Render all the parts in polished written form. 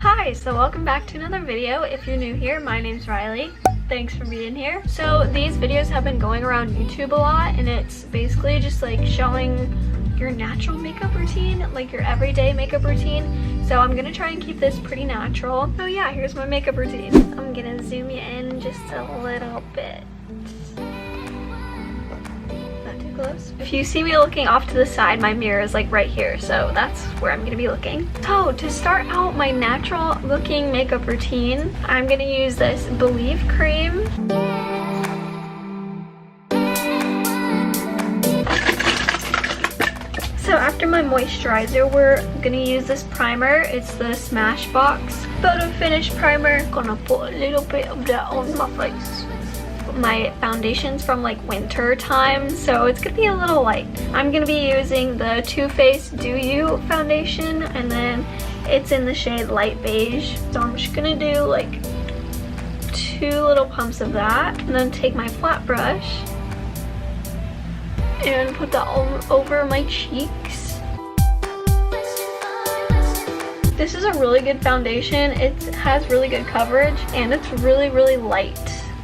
Hi, so welcome back to another video. If you're new here, my name's Rylee. Thanks for being here. So these videos have been going around YouTube a lot, and it's basically just like showing your natural makeup routine, like your everyday makeup routine. So I'm gonna try and keep this pretty natural. So yeah, here's my makeup routine. I'm gonna zoom you in just a little bit. Not too close. If you see me looking off to the side, my mirror is like right here, so that's where I'm gonna be looking. So to start out my natural looking makeup routine, I'm gonna use this BE cream. So after my moisturizer, we're gonna use this primer. It's the Smashbox Photo Finish Primer. Gonna put a little bit of that on my face. My foundation's from like winter time, so it's gonna be a little light. I'm gonna be using the Too Faced Do You foundation, and then it's in the shade light beige. So I'm just gonna do like 2 little pumps of that, and then take my flat brush and put that all over my cheeks. This is a really good foundation. It has really good coverage, and it's really light.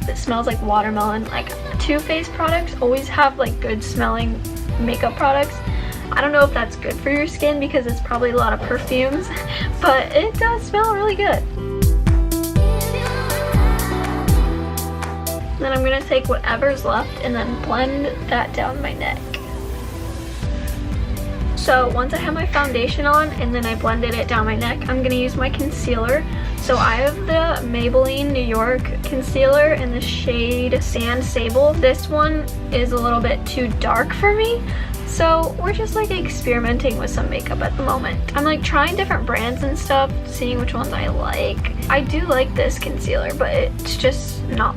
It smells like watermelon. Like Too Faced products always have like good smelling makeup products. I don't know if that's good for your skin because it's probably a lot of perfumes, but it does smell really good. Then I'm gonna take whatever's left and then blend that down my neck. So once I have my foundation on and then I blended it down my neck, I'm gonna use my concealer. So I have the Maybelline New York concealer in the shade Sand Sable. This one is a little bit too dark for me, so we're just like experimenting with some makeup at the moment. I'm like trying different brands and stuff, seeing which ones I like. I do like this concealer, but it's just not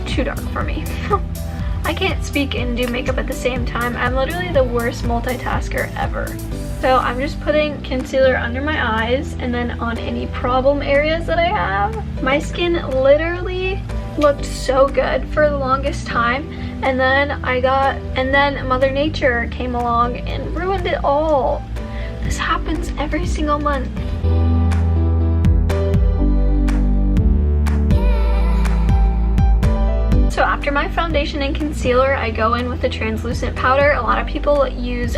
too dark for me. I can't speak and do makeup at the same time. I'm literally the worst multitasker ever. So I'm just putting concealer under my eyes and then on any problem areas that I have. My skin literally looked so good for the longest time, and then Mother Nature came along and ruined it all. This happens every single month. So after my foundation and concealer, I go in with the translucent powder. A lot of people use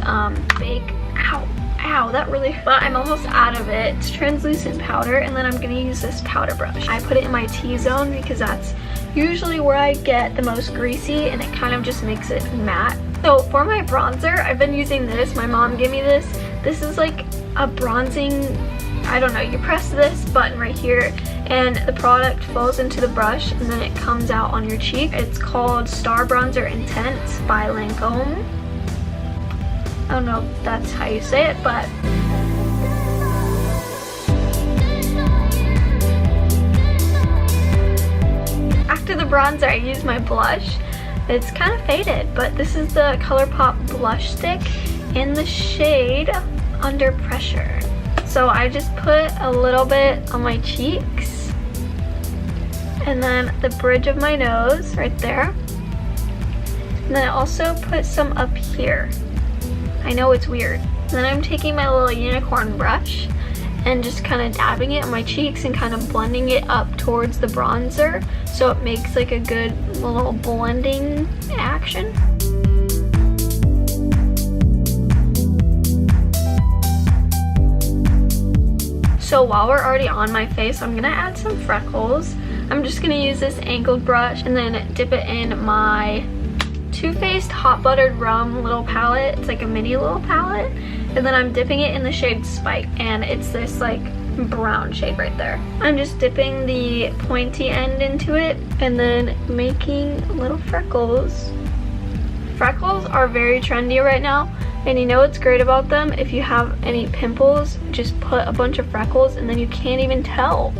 ow, that really, but I'm almost out of it. It's translucent powder, and then I'm gonna use this powder brush. I put it in my T-zone because that's usually where I get the most greasy, and it kind of just makes it matte. So for my bronzer, I've been using this. My mom gave me this. This is like a bronzing, I don't know, you press this button right here and the product falls into the brush and then it comes out on your cheek. It's called Star Bronzer Intense by Lancome. I don't know if that's how you say it, but after the bronzer, I use my blush. It's kind of faded, but this is the ColourPop blush stick in the shade Under Pressure. So I just put a little bit on my cheeks and then the bridge of my nose right there. And then I also put some up here. I know it's weird. And then I'm taking my little unicorn brush and just kind of dabbing it on my cheeks and kind of blending it up towards the bronzer so it makes like a good little blending action. So while we're already on my face, I'm gonna add some freckles. I'm just gonna use this angled brush and then dip it in my Too Faced Hot Buttered Rum little palette. It's like a mini little palette. And then I'm dipping it in the shade Spike, and it's this like brown shade right there. I'm just dipping the pointy end into it and then making little freckles. Freckles are very trendy right now. And you know what's great about them? If you have any pimples, just put a bunch of freckles and then you can't even tell.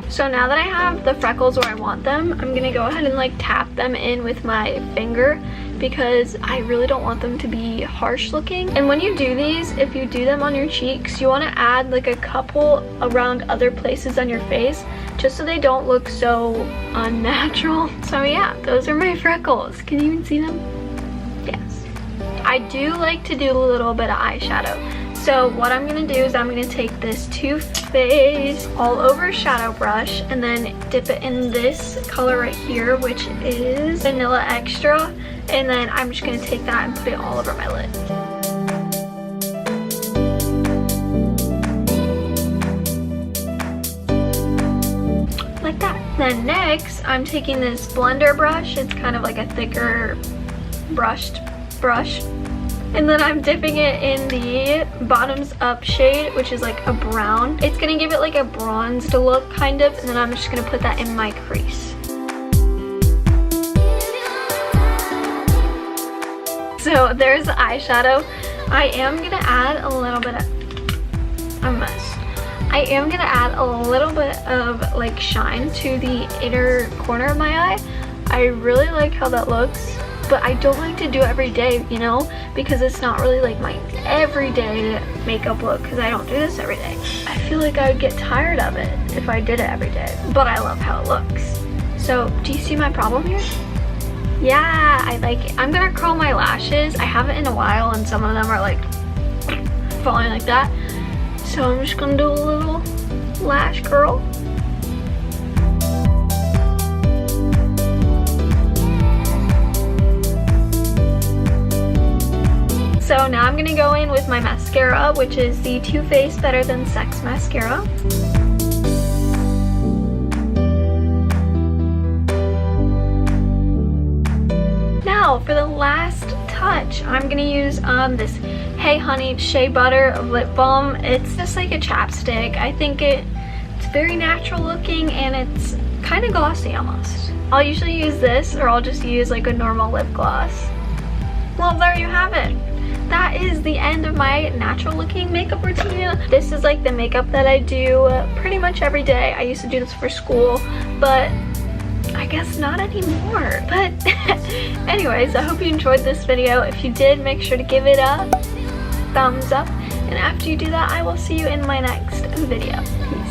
So now that I have the freckles where I want them, I'm gonna go ahead and like tap them in with my finger because I really don't want them to be harsh looking. And when you do these, if you do them on your cheeks, you want to add like a couple around other places on your face just so they don't look so unnatural. So yeah, those are my freckles. Can you even see them? Yes. I do like to do a little bit of eyeshadow. So what I'm gonna do is I'm gonna take this Too Faced all over shadow brush and then dip it in this color right here, which is Vanilla Extra, and then I'm just gonna take that and put it all over my lid. Like that. Then next, I'm taking this blender brush. It's kind of like a thicker brushed brush. And then I'm dipping it in the bottoms up shade, which is like a brown. It's gonna give it like a bronzed look kind of, and then I'm just gonna put that in my crease. So there's the eyeshadow. I am gonna add a little bit of, a mess. I am gonna add a little bit of like shine to the inner corner of my eye. I really like how that looks, but I don't like to do it every day, you know, because it's not really like my everyday makeup look, because I don't do this every day. I feel like I would get tired of it if I did it every day, but I love how it looks. So do you see my problem here? Yeah, I like it. I'm gonna curl my lashes. I haven't in a while and some of them are like falling like that. So I'm just gonna do a little lash curl. So now I'm gonna go in with my mascara, which is the Too Faced Better Than Sex mascara. Now for the last touch, I'm gonna use this Hey Honey Shea Butter lip balm. It's just like a chapstick. I think it's very natural looking and it's kind of glossy almost. I'll usually use this, or I'll just use like a normal lip gloss. Well, there you have it. That is the end of my natural looking makeup routine. This is like the makeup that I do pretty much every day. I used to do this for school, but I guess not anymore. But anyways, I hope you enjoyed this video. If you did, make sure to give it a thumbs up. And after you do that, I will see you in my next video. Peace.